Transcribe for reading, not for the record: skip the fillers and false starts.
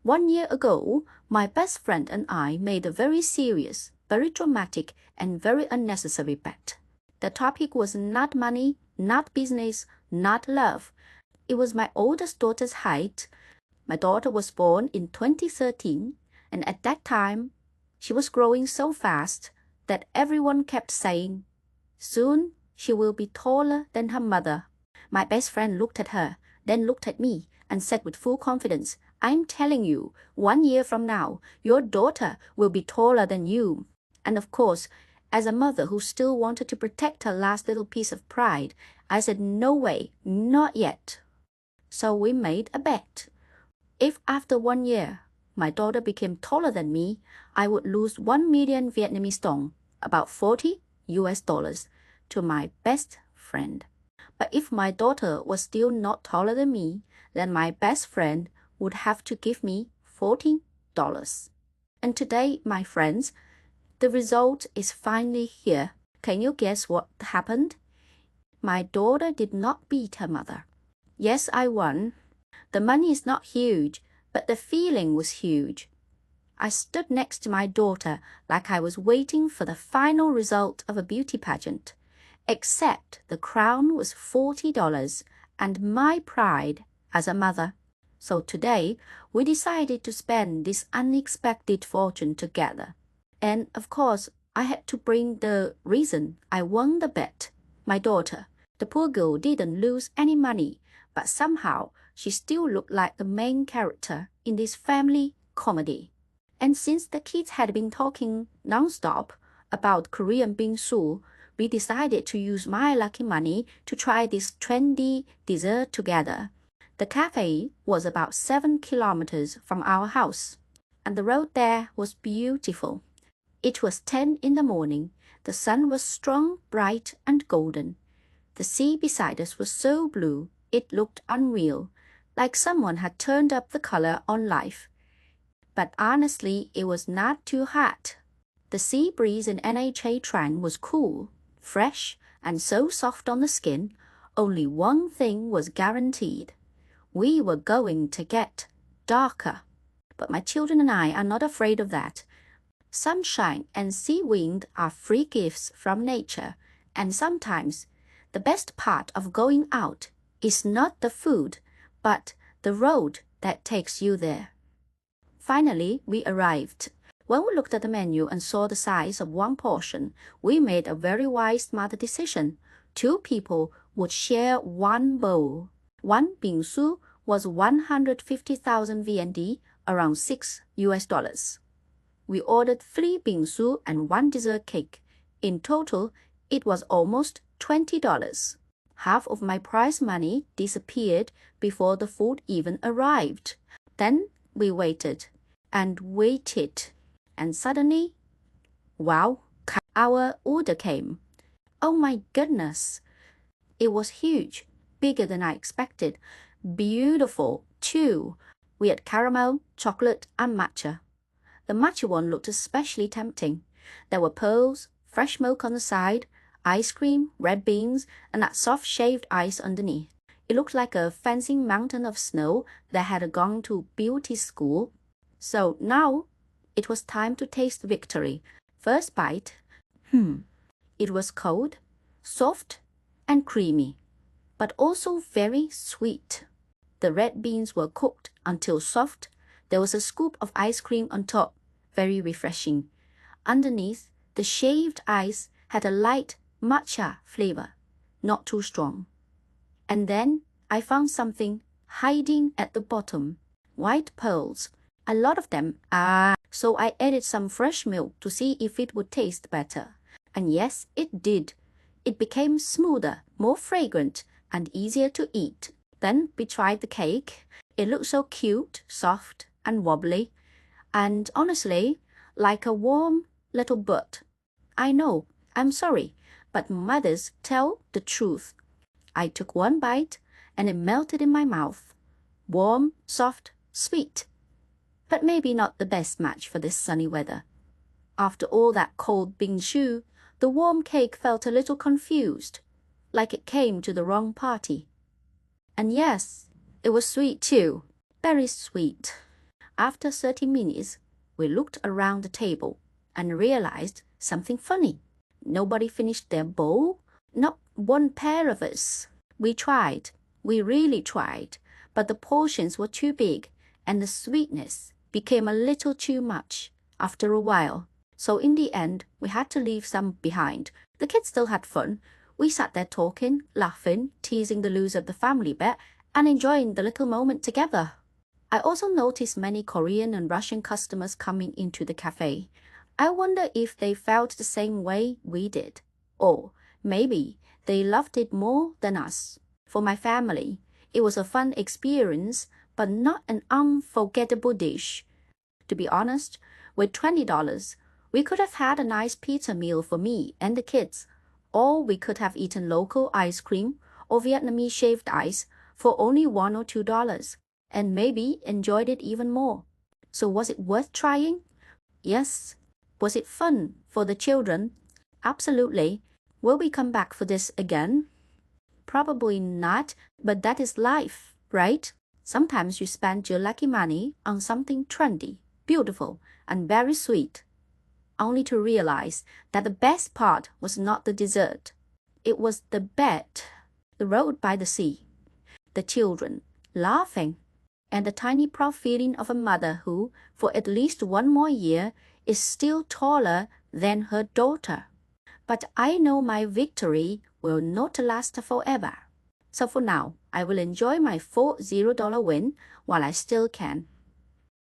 1 year ago, my best friend and I made a very serious, very dramatic, and very unnecessary bet. The topic was not money, not business, not love. It was my oldest daughter's height. My daughter was born in 2013, and at that time, she was growing so fast that everyone kept saying, "Soon she will be taller than her mother." My best friend looked at her, then looked at me, and said with full confidence, "I'm telling you, 1 year from now, your daughter will be taller than you." And of course, as a mother who still wanted to protect her last little piece of pride, I said, "No way, not yet." So we made a bet. If after 1 year, my daughter became taller than me, I would lose 1 million Vietnamese dong, about $40, to my best friend. But if my daughter was still not taller than me, then my best friend would have to give me $14. And today, my friends, the result is finally here. Can you guess what happened? My daughter did not beat her mother. Yes, I won. The money is not huge, but the feeling was huge. I stood next to my daughter like I was waiting for the final result of a beauty pageant. Except the crown was $40 and my pride as a mother. So today, we decided to spend this unexpected fortune together. And of course, I had to bring the reason I won the bet. My daughter, the poor girl, didn't lose any money, but somehow she still looked like the main character in this family comedy. And since the kids had been talking non-stop about Korean Bingsu, we decided to use my lucky money to try this trendy dessert together. The cafe was about 7 kilometers from our house, and the road there was beautiful. It was 10 in the morning. The sun was strong, bright, and golden. The sea beside us was so blue, it looked unreal, like someone had turned up the color on life. But honestly, it was not too hot. The sea breeze in Nha Trang was cool, fresh, and so soft on the skin. Only one thing was guaranteed. We were going to get darker. But my children and I are not afraid of that. Sunshine and sea wind are free gifts from nature, and sometimes the best part of going out is not the food, but the road that takes you there. Finally, we arrived. When we looked at the menu and saw the size of one portion, we made a very wise, smart decision. 2 people would share one bowl. One Bingsu was 150,000 VND, around $6. We ordered 3 Bingsu and 1 dessert cake. In total, it was almost $20. Half of my prize money disappeared before the food even arrived. Then we waited and waited, and suddenly, wow, our order came. Oh my goodness! It was huge, bigger than I expected. Beautiful, too. We had caramel, chocolate, and matcha. The matcha one looked especially tempting. There were pearls, fresh milk on the side, ice cream, red beans, and that soft shaved ice underneath. It looked like a fancy mountain of snow that had gone to beauty school. So now, it was time to taste victory. First bite. It was cold, soft, and creamy, but also very sweet. The red beans were cooked until soft. There was a scoop of ice cream on top, very refreshing. Underneath, the shaved ice had a light matcha flavor, not too strong. And then I found something hiding at the bottom, white pearls. A lot of them. So I added some fresh milk to see if it would taste better. And yes, it did. It became smoother, more fragrant, and easier to eat. Then we tried the cake. It looked so cute, soft, and wobbly. And honestly, like a warm little bud. I know, I'm sorry, but mothers tell the truth. I took one bite, and it melted in my mouth. Warm, soft, sweet. But maybe not the best match for this sunny weather. After all that cold Bingsu, the warm cake felt a little confused, like it came to the wrong party. And yes, it was sweet too, very sweet. After 30 minutes, we looked around the table and realized something funny. Nobody finished their bowl, not one pair of us. We tried, we really tried, but the portions were too big and the sweetness became a little too much after a while. So in the end, we had to leave some behind. The kids still had fun. We sat there talking, laughing, teasing the loser of the family bet, and enjoying the little moment together. I also noticed many Korean and Russian customers coming into the cafe. I wonder if they felt the same way we did. Or maybe they loved it more than us. For my family, it was a fun experience, but not an unforgettable dish. To be honest, with $20, we could have had a nice pizza meal for me and the kids, or we could have eaten local ice cream or Vietnamese shaved ice for only $1 or $2, and maybe enjoyed it even more. So was it worth trying? Yes. Was it fun for the children? Absolutely. Will we come back for this again? Probably not, but that is life, right? Sometimes you spend your lucky money on something trendy, beautiful, and very sweet, only to realize that the best part was not the dessert. It was the bed, the road by the sea, the children laughing, and the tiny proud feeling of a mother who, for at least one more year, is still taller than her daughter. But I know my victory will not last forever. So for now, I will enjoy my full $0 win while I still can.